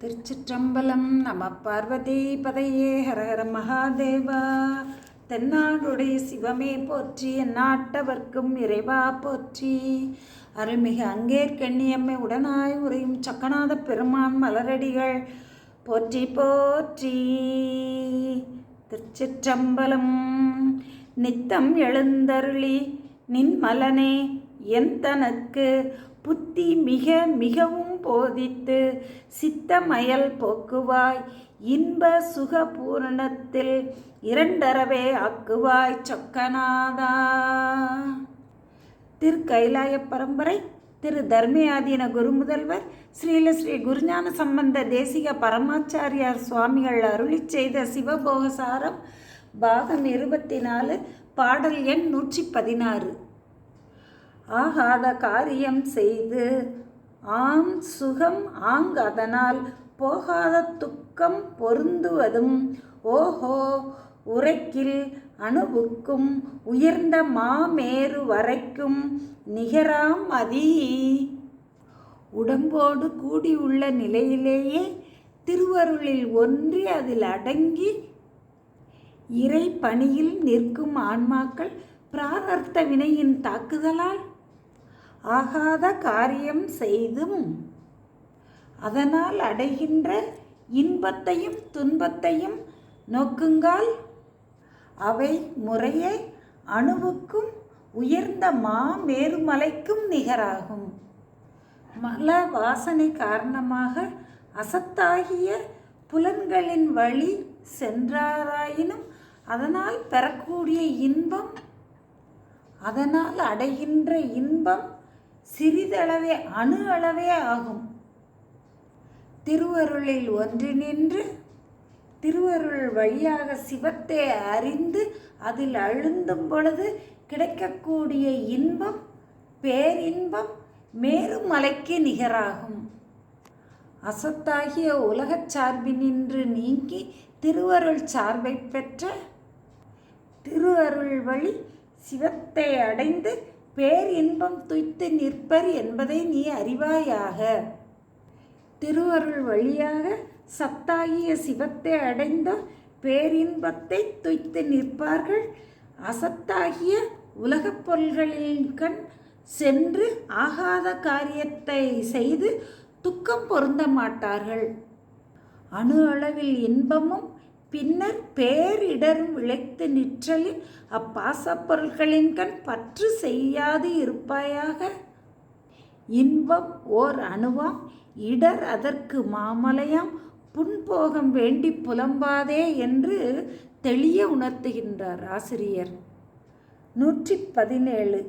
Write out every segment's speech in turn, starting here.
திருச்சிற்றம்பலம். நம பார்வதி பதையே ஹரஹர மகாதேவா. தென்னாடுடைய சிவமே போற்றி, எந்நாட்டவர்க்கும் இறைவா போற்றி. அருள்மிகு அங்கேற்கண்ணியம்மை உடனாய் உரையும் சக்கநாத பெருமான் மலரடிகள் போற்றி போற்றி. திருச்சிற்றம்பலம். நித்தம் எழுந்தருளி நின் மலனே என் தனக்கு புத்தி மிக மிகவும் போதித்து சித்தமயல் போக்குவாய் இன்ப சுக பூரணத்தில் இரண்டரவே ஆக்குவாய் சொக்கநாதா. திருக்கைலாய பரம்பரை திரு தர்மயாதீன குருமுதல்வர் ஸ்ரீல ஸ்ரீ குருஞான சம்பந்த தேசிக பரமாச்சாரியார் சுவாமிகள் அருளி செய்த சிவபோகசாரம் பாகம் 24 பாடல் எண் 116. ஆகாத காரியம் செய்து ஆம் சுகம் அதனால் போகாத துக்கம் பொருந்துவதும் ஓஹோ உரைக்கில் அணுவுக்கும் உயர்ந்த மாமேரு வரைக்கும் நிகராம் அதி. உடம்போடு கூடியுள்ள நிலையிலேயே திருவருளில் ஒன்றி அதில் அடங்கி இறை பணியில் நிற்கும் ஆன்மாக்கள் பிராரர்த்த வினையின் தாக்குதலால் ஆகாத காரியம் செய்தும் அதனால் அடைகின்ற இன்பத்தையும் துன்பத்தையும் நோக்குங்கால் அவை முறையே அணுவுக்கும் உயர்ந்த மாமேருமலைக்கும் நிகராகும். மல வாசனை காரணமாக அசத்தாகிய புலன்களின் வழி சென்றாராயினும் அதனால் பெறக்கூடிய இன்பம், அதனால் அடைகின்ற இன்பம் சிறிதளவே அணு அளவே ஆகும். திருவருளில் ஒன்றி நின்று திருவருள் வழியாக சிவத்தை அறிந்து அதில் அழுந்தும் பொழுது கிடைக்கக்கூடிய இன்பம் பேரின்பம் மேருமலைக்கு நிகராகும். அசத்தாகிய உலகச் சார்பினின்று நீங்கி திருவருள் சார்பை பெற்ற திருவருள் வழி சிவத்தை அடைந்து பேரின்பம் துய்த்து நிற்பர் என்பதை நீ அறிவாயாக. திருவருள் வழியாக சத்தாகிய சிவத்தை அடைந்த பேரின்பத்தை துய்த்து நிற்பார்கள். அசத்தாகிய உலகப் பொருள்களின் கண் சென்று ஆகாத காரியத்தை செய்து துக்கம் பொருந்த மாட்டார்கள். அணு அளவில் இன்பமும் பின்னர் பேரிடரும் விளைத்து நிற்றலில் அப்பாசப்பொருள்களின் கண் பற்று செய்யாது இருப்பாயாக. இன்பம் ஓர் அணுவாம், இடர் அதற்கு மாமலையாம், புன்போகம் வேண்டி புலம்பாதே என்று தெளிய உணர்த்துகின்றார் ஆசிரியர். 117.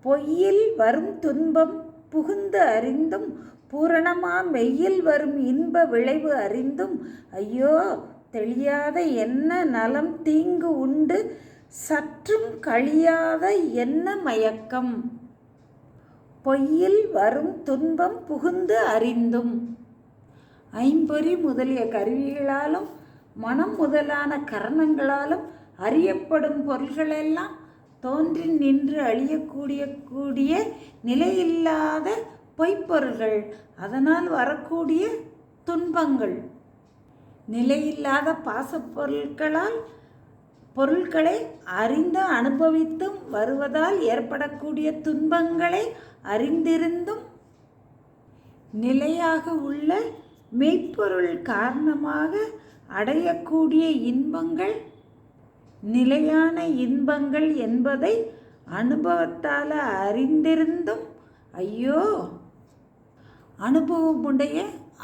பொய்யில் வரும் துன்பம் புகுந்து அறிந்தும் பூரணமா மெய்யில் வரும் இன்ப விளைவு அறிந்தும் ஐயோ தெளியாத என்ன நலம் தீங்கு உண்டு சற்றும் கழியாத என்ன மயக்கம். பொய்யில் வரும் துன்பம் புகுந்து அறிந்தும் ஐம்பொறி முதலிய கருவிகளாலும் மனம் முதலான கரணங்களாலும் அறியப்படும் பொருள்களெல்லாம் தோன்றி நின்று அழியக்கூடிய நிலையில்லாத பொய்ப்பொருள்கள், அதனால் வரக்கூடிய துன்பங்கள். நிலையில்லாத பாசப்பொருட்களால் பொருட்களை அறிந்து அனுபவித்தும் வருவதால் ஏற்படக்கூடிய துன்பங்களை அறிந்திருந்தும் நிலையாக உள்ள மெய்ப்பொருள் காரணமாக அடையக்கூடிய இன்பங்கள் நிலையான இன்பங்கள் என்பதை அனுபவத்தால் அறிந்திருந்தும் ஐயோ அனுபவமுடைய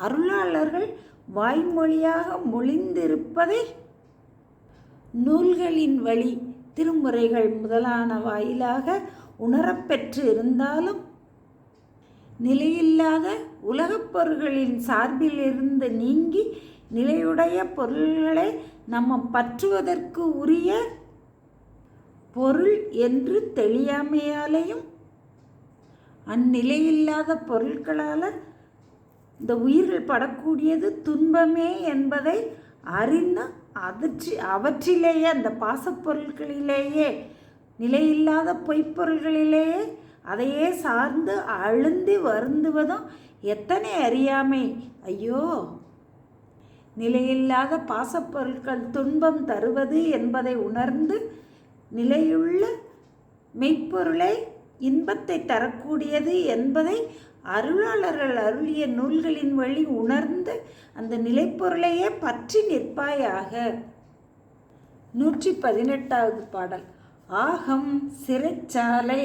அருளாளர்கள் வாய்மொழியாக மொழிந்திருப்பதை நூல்களின் வழி திருமுறைகள் முதலான வாயிலாக உணரப்பெற்று இருந்தாலும் நிலையில்லாத உலகப் பொருள்களின் சார்பிலிருந்து நீங்கி நிலையுடைய பொருள்களை நம்ம பற்றுவதற்கு உரிய பொருள் என்று தெளியாமையாலேயும் அந்நிலையில்லாத பொருட்களால் இந்த உயிர்கள் படக்கூடியது துன்பமே என்பதை அறிந்து அவற்றிலேயே அந்த பாசப்பொருட்களிலேயே நிலையில்லாத பொய்ப்பொருள்களிலேயே அதையே சார்ந்து அழுந்தி வருந்துவதும் எத்தனை அறியாமை. ஐயோ நிலையில்லாத பாசப்பொருட்கள் துன்பம் தருவது என்பதை உணர்ந்து நிலையுள்ள மெய்ப்பொருளை இன்பத்தை தரக்கூடியது என்பதை அருளாளர்கள் அருளிய நூல்களின் வழி உணர்ந்து அந்த நிலைப்பொருளையே பற்றி நிற்பாயாக. 118வது பாடல். ஆகம் சிறைச்சாலை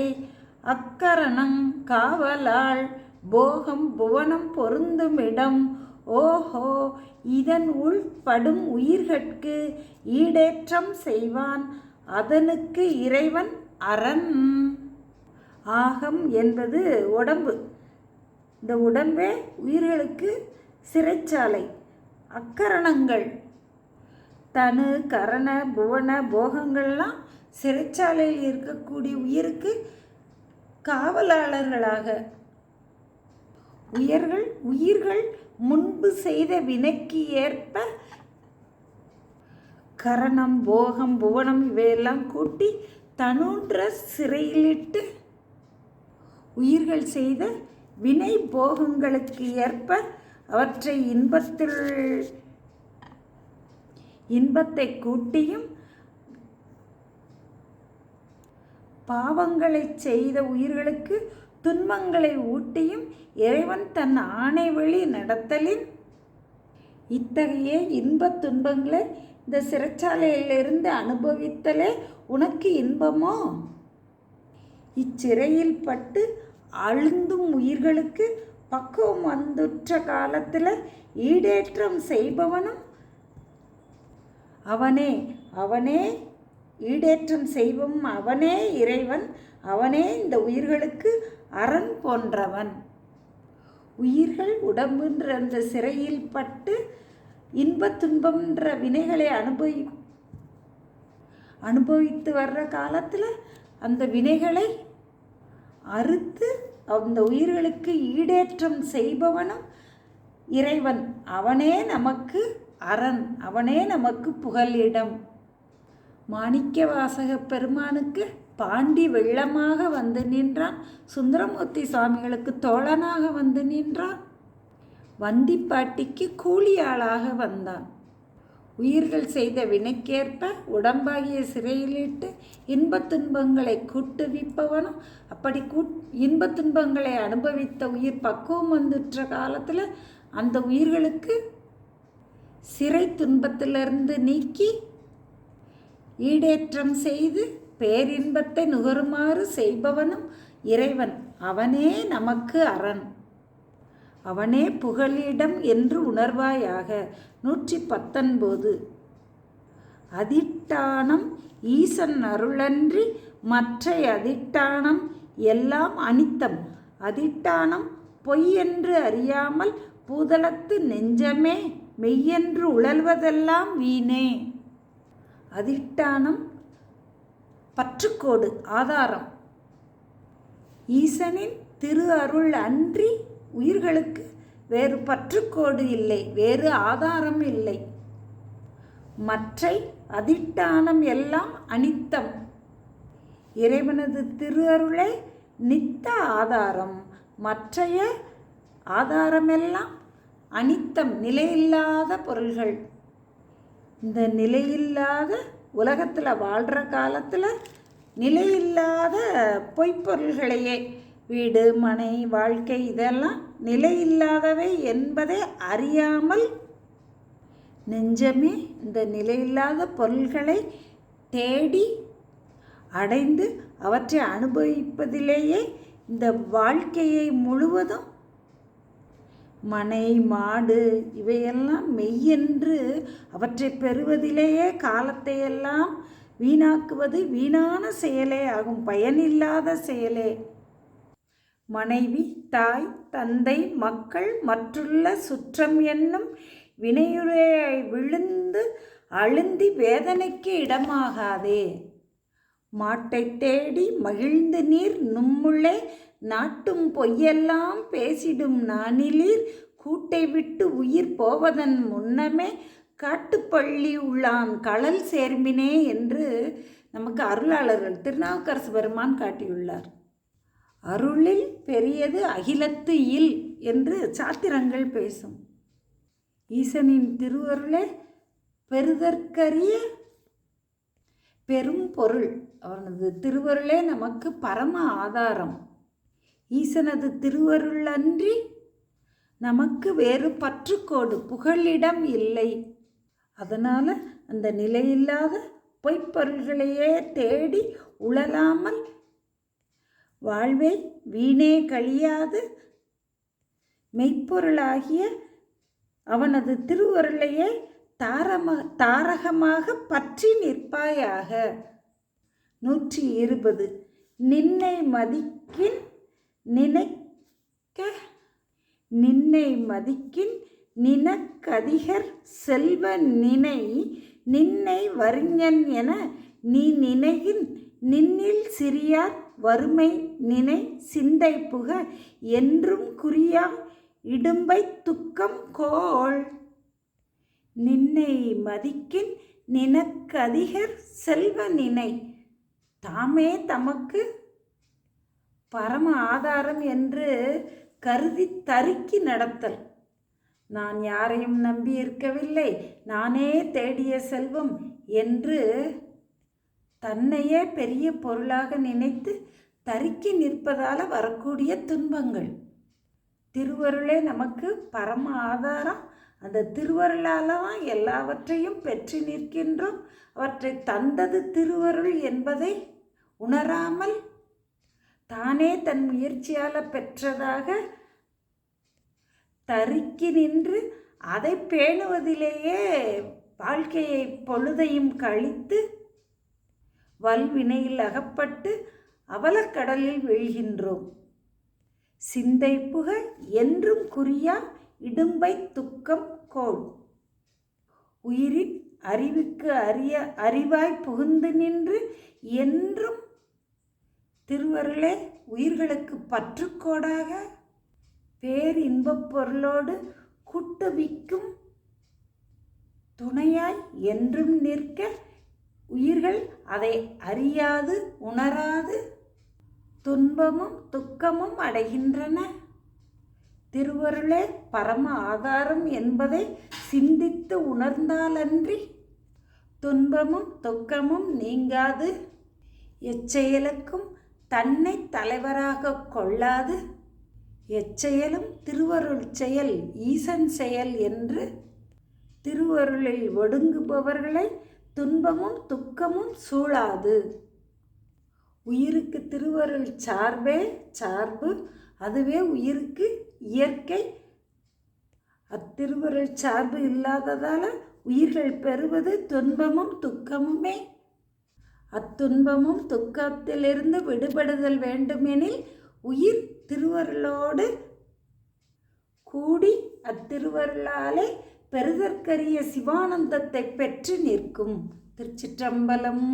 அக்கரணங் காவலாள் போகம் புவனம் பொருந்துமிடம் ஓஹோ இதன் உள்படும் உயிர்கட்கு ஈடேற்றம் செய்வான் அதனுக்கு இறைவன் அரண். ஆகம் என்பது உடம்பு. இந்த உடம்பே உயிர்களுக்கு சிறைச்சாலை. அக்கரணங்கள் தனு கரண புவன போகங்கள்லாம் சிறைச்சாலையில் இருக்கக்கூடிய உயிருக்கு காவலாளர்களாக. உயிர்கள் முன்பு செய்த வினைக்கு ஏற்ப கரணம் போகம் புவனம் இவையெல்லாம் கூட்டி தனுன்ற சிறையிலிட்டு உயிர்கள் செய்த வினை போகங்களுக்கு ஏற்ப அவற்றை இன்பத்தை கூட்டியும் பாவங்களை செய்த உயிர்களுக்கு துன்பங்களை ஊட்டியும் இறைவன் தன் ஆணை வழி நடத்தலின் இத்தகைய இன்பத் துன்பங்களை இந்த சிறைச்சாலையிலிருந்து அனுபவித்தலே உனக்கு இன்பமோ? இச்சிறையில் பட்டு அழுந்தும் உயிர்களுக்கு பக்குவம் வந்துற்ற காலத்தில் ஈடேற்றம் செய்பவனும் அவனே ஈடேற்றம் செய்வோம் அவனே இறைவன், அவனே இந்த உயிர்களுக்கு அரண் போன்றவன். உயிர்கள் உடம்புன்ற அந்த சிறையில் பட்டு இன்ப துன்பம்ன்ற வினைகளை அனுபவித்து வர்ற காலத்தில் அந்த வினைகளை அறுத்து அந்த உயிர்களுக்கு ஈடேற்றம் செய்பவனும் இறைவன், அவனே நமக்கு அரண், அவனே நமக்கு புகலிடம். மாணிக்கவாசக பெருமானுக்கு பாண்டி வெள்ளமாக வந்து நின்றான். சுந்தரமூர்த்தி சுவாமிகளுக்கு தோழனாக வந்து நின்றான். வந்திப்பாட்டிக்கு கூலியாளாக வந்தான். உயிர்கள் செய்த வினைக்கேற்ப உடம்பாகிய சிறையிலிட்டு இன்பத் துன்பங்களை கூட்டுவிப்பவனும் அப்படி இன்பத் துன்பங்களை அனுபவித்த உயிர் பக்குவம் வந்துற்ற காலத்தில் அந்த உயிர்களுக்கு சிறை துன்பத்திலிருந்து நீக்கி ஈடேற்றம் செய்து பேரின்பத்தை நுகருமாறு செய்பவனும் இறைவன், அவனே நமக்கு அரண், அவனே புகலிடம் என்று உணர்வாயாக. 119. அதிட்டானம் ஈசன் அருளன்றி மற்றை அதிட்டானம் எல்லாம் அனித்தம். அதிட்டானம் பொய் என்று அறியாமல் பூதலத்து நெஞ்சமே மெய்யென்று உழல்வதெல்லாம் வீணே. அதிட்டானம் பற்றுக்கோடு, ஆதாரம். ஈசனின் திரு அருள் அன்றி உயிர்களுக்கு வேறு பற்றுக்கோடு இல்லை, வேறு ஆதாரம் இல்லை. மற்றை அதிட்டானம் எல்லாம் அனித்தம். இறைவனது திரு அருளே நித்த ஆதாரம். மற்றைய ஆதாரமெல்லாம் அனித்தம், நிலையில்லாத பொருள்கள். இந்த நிலையில்லாத உலகத்தில் வாழ்கிற காலத்தில் நிலையில்லாத பொய்ப்பொருள்களையே, வீடு மனை வாழ்க்கை இதெல்லாம் நிலையில்லாதவை என்பதை அறியாமல் நெஞ்சமே இந்த நிலையில்லாத பொருள்களை தேடி அடைந்து அவற்றை அனுபவிப்பதிலேயே இந்த வாழ்க்கையை முழுவதும் மனை மாடு இவையெல்லாம் மெய்யென்று அவற்றை பெறுவதிலேயே காலத்தையெல்லாம் வீணாக்குவது வீணான செயலே ஆகும், பயனில்லாத செயலே. மனைவி, தாய், தந்தை, மக்கள் மற்றுள்ள சுற்றம் என்னும் வினையுரையை விழுந்து அழுந்தி வேதனைக்கு இடமாகாதே. மாட்டை தேடி மகிழ்ந்து நீர் நும்முள்ளே நாட்டும் பொய்யெல்லாம் பேசிடும் நானிலீர் கூட்டை விட்டு உயிர் போவதன் முன்னமே காட்டுப்பள்ளி உள்ளான் களல் சேர்மினே என்று நமக்கு அருளாளர்கள் திருநாவுக்கரசு பெருமான் காட்டியுள்ளார். அருளில் பெரியது அகிலத்து இல் என்று சாத்திரங்கள் பேசும். ஈசனின் திருவருளே பெறுதற்கரிய பெரும் பொருள். அவனது திருவருளே நமக்கு பரம ஆதாரம். ஈசனது திருவருள் அன்றி நமக்கு வேறு பற்றுக்கோடு புகழிடம் இல்லை. அதனால் அந்த நிலையில்லாத பொய்ப்பொருள்களையே தேடி உழலாமல் வாழ்வை வீணே கழியாது மெய்ப்பொருளாகிய அவனது திருவருளையே தாரகமாக பற்றி நிற்பாயாக. 120. நின்னை மதிக்கின் நினக்கதிகர் செல்வ நின்னை வறிஞன் என நீ நினைகின் நின்னில் சிறியார் வறுமை நினை சிந்தை புக என்றும் குறியா இடும்பை துக்கம் கோள். நின்னை மதிக்கின் நினக்கதிகர் செல்வ நினை. தாமே தமக்கு பரம ஆதாரம் என்று கருதி தருக்கி நடத்தல். நான் யாரையும் நம்பி இருக்கவில்லை, நானே தேடிய செல்வம் என்று தன்னையே பெரிய பொருளாக நினைத்து தருக்கி நிற்பதால் வரக்கூடிய துன்பங்கள். திருவருளே நமக்கு பரம ஆதாரம். அந்த திருவருளால் தான் எல்லாவற்றையும் பெற்று நிற்கின்றோம். அவற்றை தந்தது திருவருள் என்பதை உணராமல் தானே தன் முயற்சியால் பெற்றதாக தருக்கி நின்று அதை பேணுவதிலேயே வாழ்க்கையை பொழுதையும் கழித்து வல்வினையில் அகப்பட்டு அவலக்கடலில் வீழ்கின்றோம். சிந்தை புக என்றும் குறியா இடும்பை துக்கம் கோள். உயிரின் அறிவுக்கு அறிவாய் புகுந்து நின்று என்றும் திருவருளே உயிர்களுக்கு பற்றுக்கோடாக பேரின்பப் பொருளோடு கூட்டுவிக்கும் துணையாய் என்றும் நிற்க உயிர்கள் அதை அறியாது உணராது துன்பமும் துக்கமும் அடைகின்றன. திருவருளே பரம ஆதாரம் என்பதை சிந்தித்து உணர்ந்தாலன்றி துன்பமும் துக்கமும் நீங்காது. எச்செயலுக்கும் தன்னை தலைவராக கொள்ளாது எச்செயலும் திருவருள் செயல் ஈசன் செயல் என்று திருவருளில் ஒடுங்குபவர்களை துன்பமும் துக்கமும் சூழாது. உயிருக்கு திருவருள் சார்பே சார்பு, அதுவே உயிருக்கு இயற்கை. அத்திருவருள் சார்பு இல்லாததால் உயிர்கள் பெறுவது துன்பமும் துக்கமுமே. அத்துன்பமும் துக்கத்திலிருந்து விடுபடுதல் வேண்டுமெனில் உயிர் திருவருளோடு கூடி அத்திருவருளாலே பெறுதற்கரிய சிவானந்தத்தை பெற்று நிற்கும். திருச்சிற்றம்பலம்.